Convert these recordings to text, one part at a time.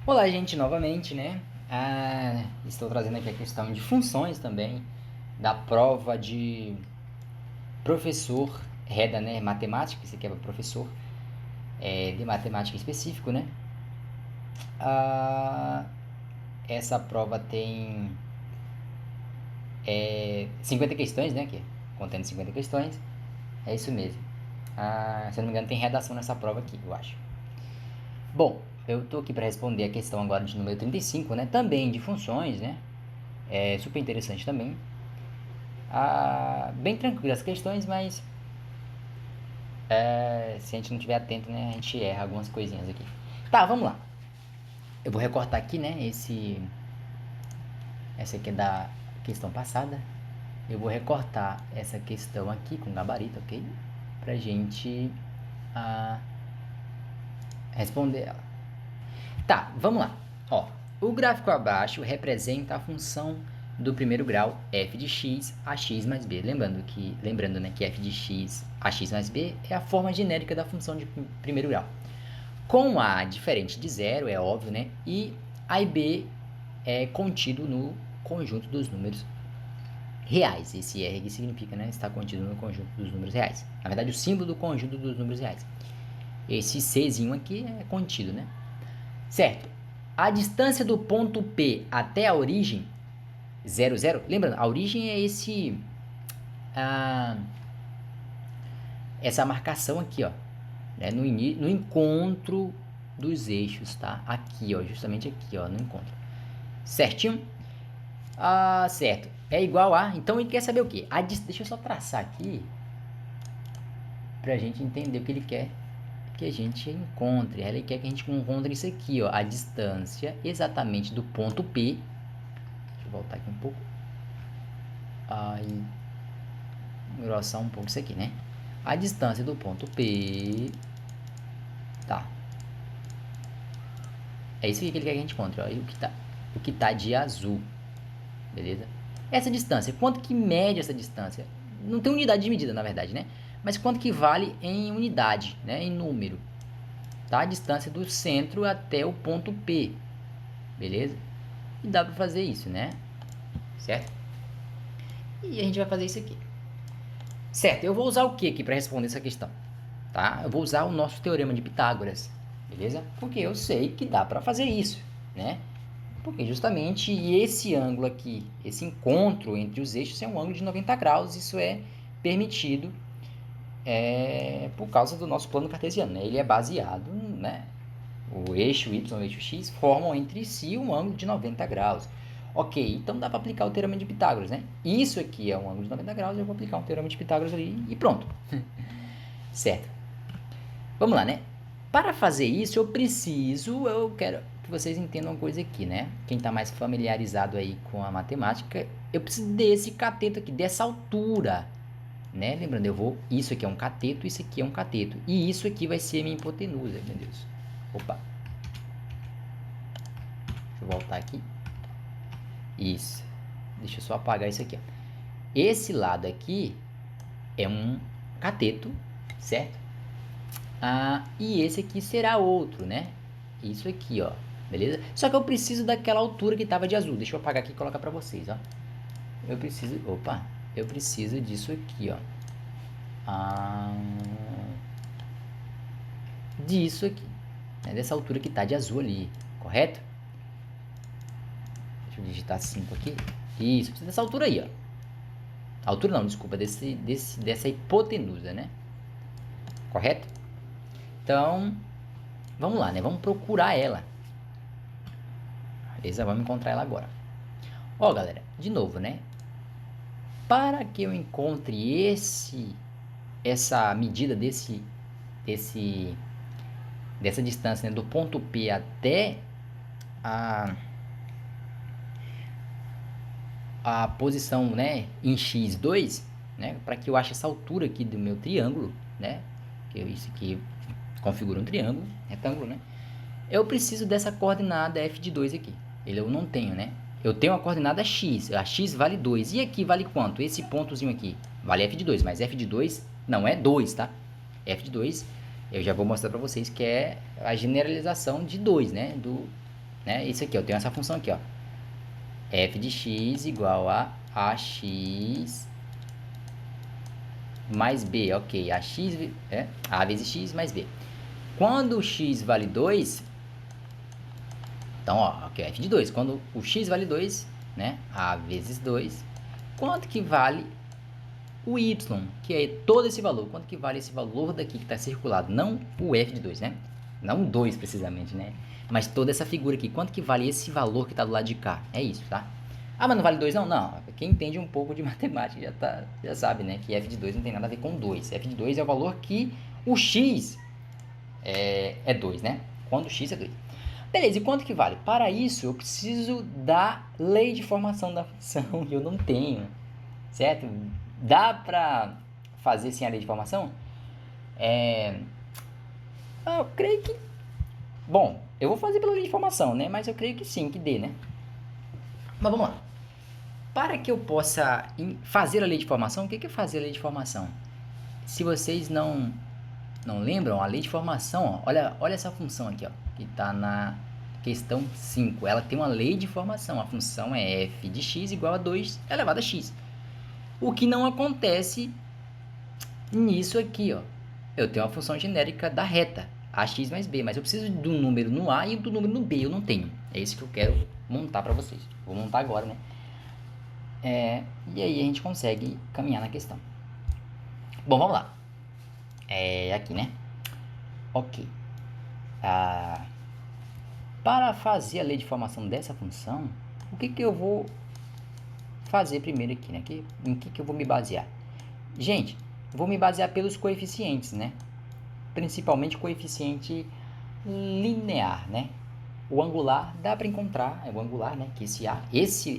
Olá, gente, novamente, né? Estou trazendo aqui a questão de funções também, da prova de professor REDA, né? Matemática, isso aqui é para professor de matemática específico, né? Essa prova tem 50 questões, né? Contendo 50 questões, é isso mesmo. Se eu não me engano, tem redação nessa prova aqui, eu acho. Bom, eu estou aqui para responder a questão agora de número 35, né? Também de funções, né? É super interessante também. Bem tranquilas as questões, mas se a gente não estiver atento, né, a gente erra algumas coisinhas aqui. Tá, vamos lá. Eu vou recortar aqui, né, essa aqui é da questão passada. Eu vou recortar essa questão aqui com gabarito, ok? Pra gente responder ela. Tá, vamos lá. Ó, o gráfico abaixo representa a função do primeiro grau f de x a x mais b. Lembrando, né, que f de x a x mais b é a forma genérica da função de primeiro grau. Com a diferente de zero, é óbvio, né? E a e b é contido no conjunto dos números reais. Esse R aqui significa, né, está contido no conjunto dos números reais. Na verdade, o símbolo do conjunto dos números reais. Esse Czinho aqui é contido, né? Certo. A distância do ponto P até a origem, 0, 0. Lembrando, a origem é essa marcação aqui, ó. Né, no encontro dos eixos, tá? Aqui, ó. Justamente aqui, ó. No encontro. Certinho? Certo. É igual a... Então, ele quer saber o quê? Deixa eu só traçar aqui pra gente entender o que ele quer que a gente encontre. Ele quer que a gente encontre isso aqui, ó. A distância exatamente do ponto P. Deixa eu voltar aqui um pouco. Aí, engrossar um pouco isso aqui, né? A distância do ponto P. Tá. É isso aqui que ele quer que a gente encontre, ó. E o que tá de azul. Beleza? Essa distância, quanto que mede essa distância? Não tem unidade de medida, na verdade, né? Mas quanto que vale em unidade, né? Em número. Tá? A distância do centro até o ponto P. Beleza? E dá pra fazer isso, né? Certo? E a gente vai fazer isso aqui. Certo, eu vou usar o que aqui para responder essa questão? Tá? Eu vou usar o nosso teorema de Pitágoras, beleza? Porque eu sei que dá para fazer isso, né? Porque justamente esse ângulo aqui, esse encontro entre os eixos é um ângulo de 90 graus, isso é permitido por causa do nosso plano cartesiano, né? Ele é baseado, né? O eixo y e o eixo x formam entre si um ângulo de 90 graus. Ok, então dá para aplicar o teorema de Pitágoras, né? Isso aqui é um ângulo de 90 graus, eu vou aplicar um teorema de Pitágoras ali e pronto. Certo. Vamos lá, né? Para fazer isso, eu quero que vocês entendam uma coisa aqui, né? Quem está mais familiarizado aí com a matemática, eu preciso desse cateto aqui, dessa altura, né? Lembrando, isso aqui é um cateto, isso aqui é um cateto. E isso aqui vai ser a minha hipotenusa, meu Deus. Opa. Deixa eu voltar aqui. Isso. Deixa eu só apagar isso aqui, ó. Esse lado aqui é um cateto, certo? E esse aqui será outro, né? Isso aqui, ó. Beleza? Só que eu preciso daquela altura que tava de azul. Deixa eu apagar aqui e colocar pra vocês, ó. Eu preciso disso aqui, ó. Disso aqui. Né? Dessa altura que tá de azul ali. Correto? Deixa eu digitar 5 aqui. Isso, precisa dessa altura aí, ó. Altura não, desculpa, dessa hipotenusa, né? Correto? Então, vamos lá, né? Vamos procurar ela. Beleza? Vamos encontrar ela agora. Ó, galera, de novo, né? Para que eu encontre essa medida dessa distância, né, do ponto P até a posição, né, em x2, né, para que eu ache essa altura aqui do meu triângulo, né, que isso aqui configura um triângulo, retângulo, né, eu preciso dessa coordenada f de 2 aqui. Eu não tenho, né, eu tenho a coordenada x, a x vale 2, e aqui vale quanto? Esse pontozinho aqui vale f de 2, mas f de 2 não é 2, tá? F de 2, eu já vou mostrar para vocês que é a generalização de 2, né, né? Isso aqui, eu tenho essa função aqui, ó. F de x igual a ax mais b, ok. A vezes x mais b. Quando o x vale 2, então, ó, ok, f de 2. Quando o x vale 2, né? A vezes 2, quanto que vale o y, que é todo esse valor? Quanto que vale esse valor daqui que está circulado? Não o f de 2, né? Não 2 precisamente, né? Mas toda essa figura aqui. Quanto que vale esse valor que está do lado de cá? É isso, tá? Ah, mas não vale 2 não? Não. Quem entende um pouco de matemática já sabe, né? Que f de 2 não tem nada a ver com 2. F de 2 é o valor que o x é 2, né? Quando o x é 2. Beleza, e quanto que vale? Para isso, eu preciso da lei de formação da função, que eu não tenho, certo? Dá pra fazer sem a lei de formação? Eu creio que... Bom, eu vou fazer pela lei de formação, né? Mas eu creio que sim, que dê, né? Mas vamos lá. Para que eu possa fazer a lei de formação, o que é fazer a lei de formação? Se vocês não lembram, a lei de formação, ó, olha essa função aqui, ó, que está na questão 5. Ela tem uma lei de formação. A função é f de x igual a 2 elevado a x. O que não acontece nisso aqui, ó. Eu tenho uma função genérica da reta, ax mais b, mas eu preciso do número no a e do número no b, eu não tenho. É isso que eu quero montar para vocês. Vou montar agora, né? E aí a gente consegue caminhar na questão. Bom, vamos lá. Aqui, né? Ok. Para fazer a lei de formação dessa função, o que eu vou fazer primeiro aqui, né? Em que eu vou me basear? Gente, vou me basear pelos coeficientes, né? Principalmente coeficiente linear, né? O angular dá para encontrar, o angular, né? Que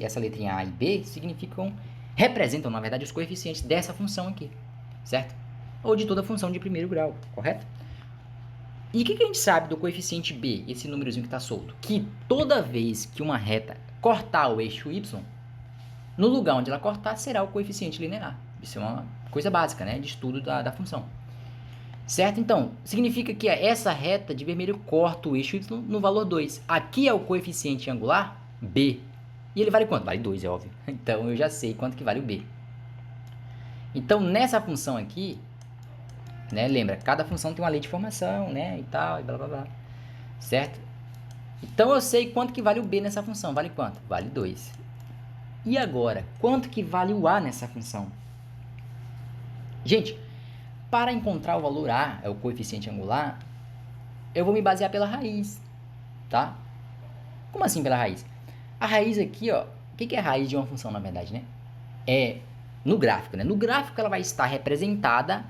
essa letrinha A e B representam, na verdade, os coeficientes dessa função aqui, certo? Ou de toda função de primeiro grau, correto? E o que a gente sabe do coeficiente B, esse númerozinho que está solto? Que toda vez que uma reta cortar o eixo Y, no lugar onde ela cortar será o coeficiente linear. Isso é uma coisa básica, né? De estudo da função. Certo? Então, significa que essa reta de vermelho corta o eixo Y no valor 2. Aqui é o coeficiente angular B. E ele vale quanto? Vale 2, é óbvio. Então, eu já sei quanto que vale o B. Então, nessa função aqui, né, lembra, cada função tem uma lei de formação, né, e tal, e blá, blá, blá. Certo? Então, eu sei quanto que vale o B nessa função. Vale quanto? Vale 2. E agora, quanto que vale o A nessa função? Gente, para encontrar o valor A, é o coeficiente angular, eu vou me basear pela raiz, tá? Como assim pela raiz? A raiz aqui, ó, o que é a raiz de uma função, na verdade, né? É no gráfico, né? No gráfico ela vai estar representada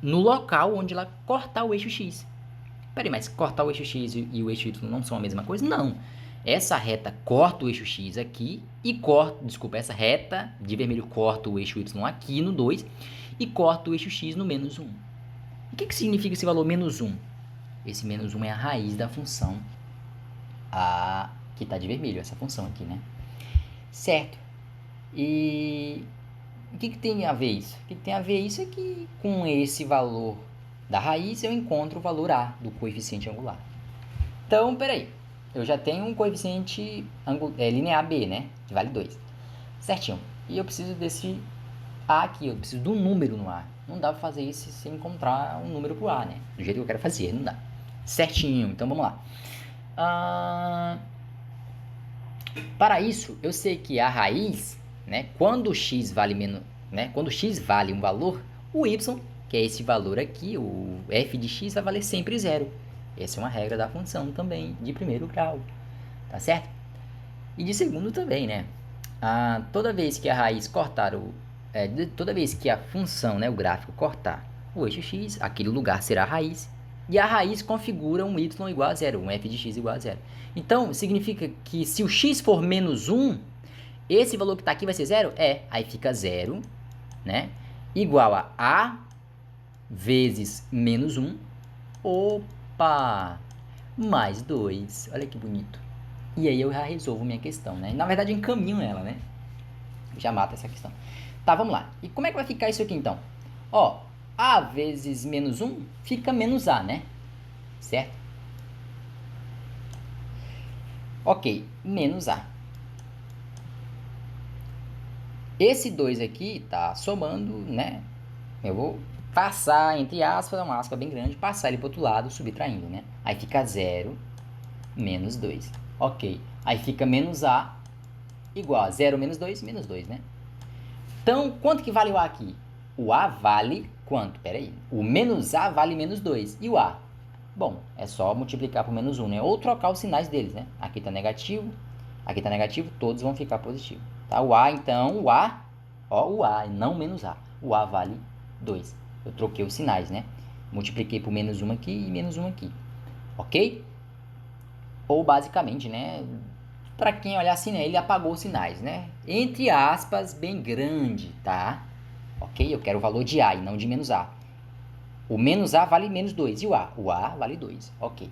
no local onde ela cortar o eixo X. Peraí, mas cortar o eixo X e o eixo Y não são a mesma coisa? Não. Essa reta corta o eixo X aqui e essa reta de vermelho corta o eixo Y aqui no 2 e corta o eixo X no menos 1. O que significa esse valor menos 1? Esse menos 1 é a raiz da função que está de vermelho, essa função aqui, né? Certo. E o que tem a ver isso? O que tem a ver isso é que com esse valor da raiz eu encontro o valor A do coeficiente angular. Então, peraí. Eu já tenho um coeficiente linear B, né? Que vale 2. Certinho. E eu preciso desse A aqui. Eu preciso de um número no A. Não dá pra fazer isso sem encontrar um número pro A, né? Do jeito que eu quero fazer. Não dá. Certinho. Então, vamos lá. Para isso, eu sei que a raiz, né? Quando x vale menos... né? Quando x vale um valor, o y, que é esse valor aqui, o f de x, vai valer sempre 0. Essa é uma regra da função também, de primeiro grau, tá certo? E de segundo também, né? Toda vez que a raiz cortar toda vez que a função, né, o gráfico cortar o eixo x, aquele lugar será a raiz. E a raiz configura um y igual a 0, um f de x igual a 0. Então, significa que se o x for menos 1, esse valor que está aqui vai ser 0? Aí fica 0, né? Igual a vezes menos 1, mais 2. Olha que bonito. E aí eu já resolvo minha questão, né? Na verdade, eu encaminho ela, né? Já mata essa questão. Tá, vamos lá. E como é que vai ficar isso aqui, então? Ó, A vezes menos 1 fica menos A, né? Certo? Ok, menos A. Esse 2 aqui tá somando, né? Eu vou passar, entre aspas, uma aspa bem grande, passar ele para o outro lado, subtraindo, né? Aí fica 0 menos 2. Ok. Aí fica menos A igual a 0 menos 2, menos 2, né? Então, quanto que vale o A aqui? O A vale quanto? Pera aí. O menos A vale menos 2. E o A? Bom, é só multiplicar por menos 1, né? Ou trocar os sinais deles, né? Aqui está negativo, todos vão ficar positivo. Tá? O A, então, o A, ó, o A, não menos A. O A vale 2. Eu troquei os sinais, né? Multipliquei por menos 1 aqui e menos 1 aqui. Ok? Ou basicamente, né? Para quem olhar assim, né? Ele apagou os sinais, né? Entre aspas, bem grande, tá? Ok? Eu quero o valor de A e não de menos A. O menos A vale menos 2. E o A? O A vale 2. Ok.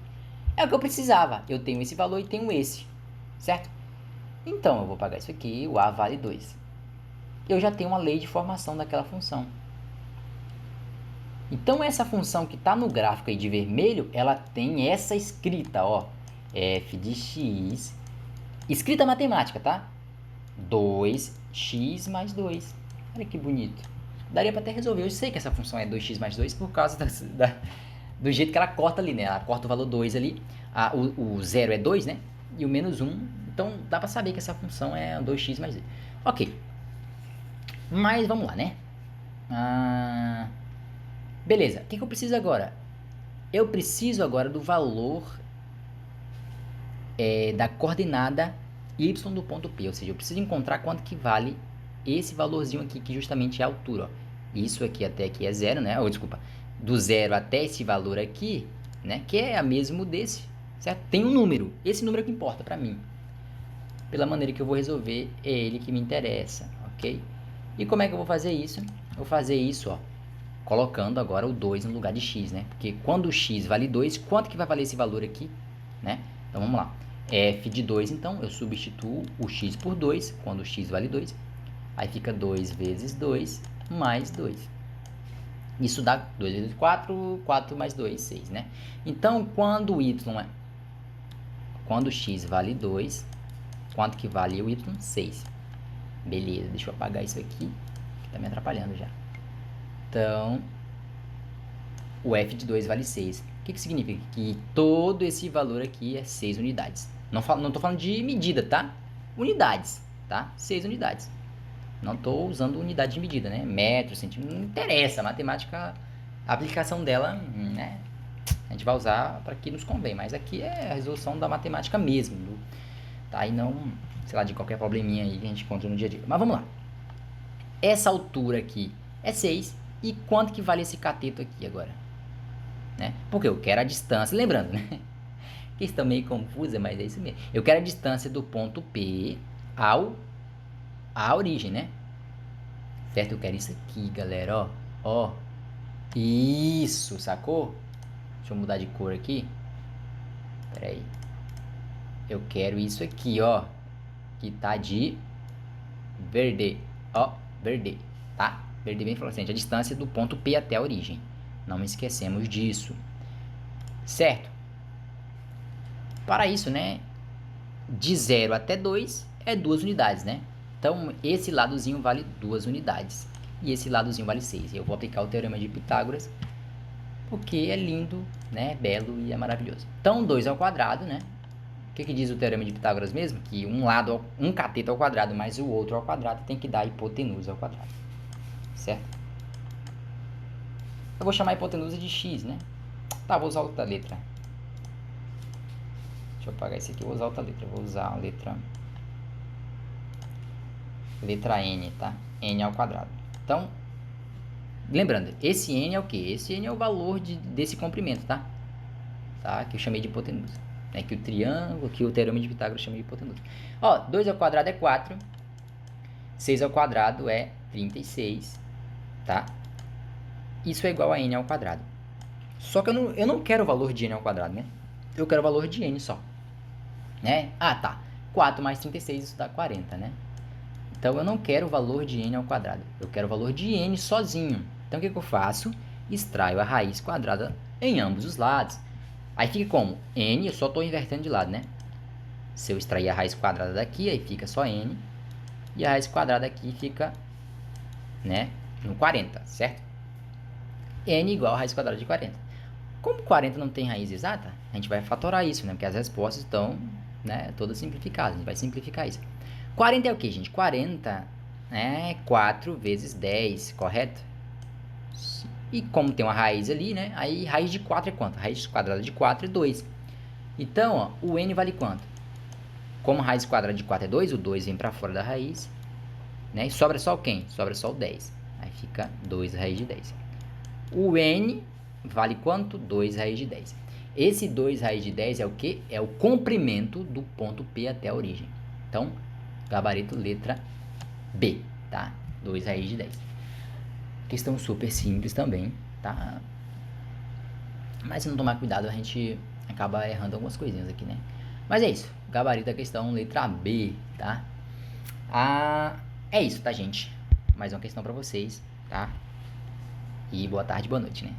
É o que eu precisava. Eu tenho esse valor e tenho esse. Certo? Então, eu vou pagar isso aqui. O A vale 2. Eu já tenho uma lei de formação daquela função. Então, essa função que está no gráfico aí de vermelho, ela tem essa escrita, ó. F de x. Escrita matemática, tá? 2x mais 2. Olha que bonito. Daria para até resolver. Eu sei que essa função é 2x mais 2 por causa do jeito que ela corta ali, né? Ela corta o valor 2 ali. O 0 é 2, né? E o menos 1. Então, dá para saber que essa função é 2x mais 2. Ok. Mas, vamos lá, né? Beleza. O que eu preciso agora? Eu preciso agora do valor da coordenada y do ponto P. Ou seja, eu preciso encontrar quanto que vale esse valorzinho aqui, que justamente é a altura. Ó. Isso aqui até aqui é 0, né? Ou, desculpa. Do 0 até esse valor aqui, né? Que é o mesmo desse, certo? Tem um número. Esse número é que importa para mim. Pela maneira que eu vou resolver, é ele que me interessa, ok? E como é que eu vou fazer isso? Eu vou fazer isso, ó, colocando agora o 2 no lugar de x, né? Porque quando o x vale 2, quanto que vai valer esse valor aqui, né? Então, vamos lá. F de 2, então, eu substituo o x por 2, quando o x vale 2. Aí fica 2 vezes 2 mais 2. Isso dá 2 vezes 4, 4 mais 2, 6, né? Então, quando o x vale 2, quanto que vale o y? 6. Beleza, deixa eu apagar isso aqui, que tá me atrapalhando já. Então, o f de 2 vale 6. O que significa? Que todo esse valor aqui é 6 unidades. Não tô falando de medida, tá? Unidades, tá? 6 unidades. Não estou usando unidade de medida, né? Metro, centímetro, não interessa. A matemática, a aplicação dela, né? A gente vai usar para que nos convém. Mas aqui é a resolução da matemática mesmo, tá? E não, sei lá, de qualquer probleminha aí que a gente encontra no dia a dia. Mas vamos lá. Essa altura aqui é 6. E quanto que vale esse cateto aqui agora? Né? Porque eu quero a distância, lembrando, né? Questão meio confusa, mas é isso mesmo. Eu quero a distância do ponto P à origem, né? Certo? Eu quero isso aqui, galera, ó. Ó. Isso, sacou? Deixa eu mudar de cor aqui. Pera aí. Eu quero isso aqui, ó. Que tá de verde. Ó, verde, tá? Verde bem fluorescente. A distância do ponto P até a origem. Não esquecemos disso. Certo? Para isso, né? De 0 até 2 é 2 unidades, né? Então, esse ladozinho vale 2 unidades. E esse ladozinho vale 6. Eu vou aplicar o Teorema de Pitágoras, porque é lindo, né? Belo e é maravilhoso. Então, 2 ao quadrado, né? O que diz o Teorema de Pitágoras mesmo? Que um cateto ao quadrado mais o outro ao quadrado tem que dar a hipotenusa ao quadrado. Certo? Eu vou chamar a hipotenusa de x, né? Tá, vou usar outra letra. Deixa eu apagar esse aqui, eu vou usar outra letra. Eu vou usar a letra n, tá? N ao quadrado. Então, lembrando, esse n é o quê? Esse n é o valor desse comprimento, tá? Tá? Que eu chamei de hipotenusa. Né? Que o triângulo, que o Teorema de Pitágoras chama de hipotenusa. Ó, 2 ao quadrado é 4. 6 ao quadrado é 36, tá? Isso é igual a n ao quadrado. Só que eu não quero o valor de n ao quadrado, né? Eu quero o valor de n só. Né? Ah, tá. 4 mais 36, isso dá 40, né? Então, eu não quero o valor de n ao quadrado. Eu quero o valor de n sozinho. Então, o que eu faço? Extraio a raiz quadrada em ambos os lados. Aí fica como? N, eu só estou invertendo de lado, né? Se eu extrair a raiz quadrada daqui, aí fica só n. E a raiz quadrada aqui fica, né, no 40, certo? N igual a raiz quadrada de 40. Como 40 não tem raiz exata, a gente vai fatorar isso, né? Porque as respostas estão, né, todas simplificadas. A gente vai simplificar isso. 40 é o que, gente? 40 é 4 vezes 10, correto? E como tem uma raiz ali, né? Aí raiz de 4 é quanto? Raiz quadrada de 4 é 2. Então, ó, o n vale quanto? Como a raiz quadrada de 4 é 2, o 2 vem para fora da raiz, né? E sobra só quem? Sobra só o 10. Aí fica 2 raiz de 10. O n vale quanto? 2 raiz de 10. Esse 2 raiz de 10 é o que? É o comprimento do ponto P até a origem. Então, gabarito letra B, tá? 2 raiz de 10. Questão super simples também, tá? Mas se não tomar cuidado, a gente acaba errando algumas coisinhas aqui, né? Mas é isso. Gabarito da questão letra B, tá? É isso, tá, gente? Mais uma questão pra vocês, tá? E boa tarde, boa noite, né?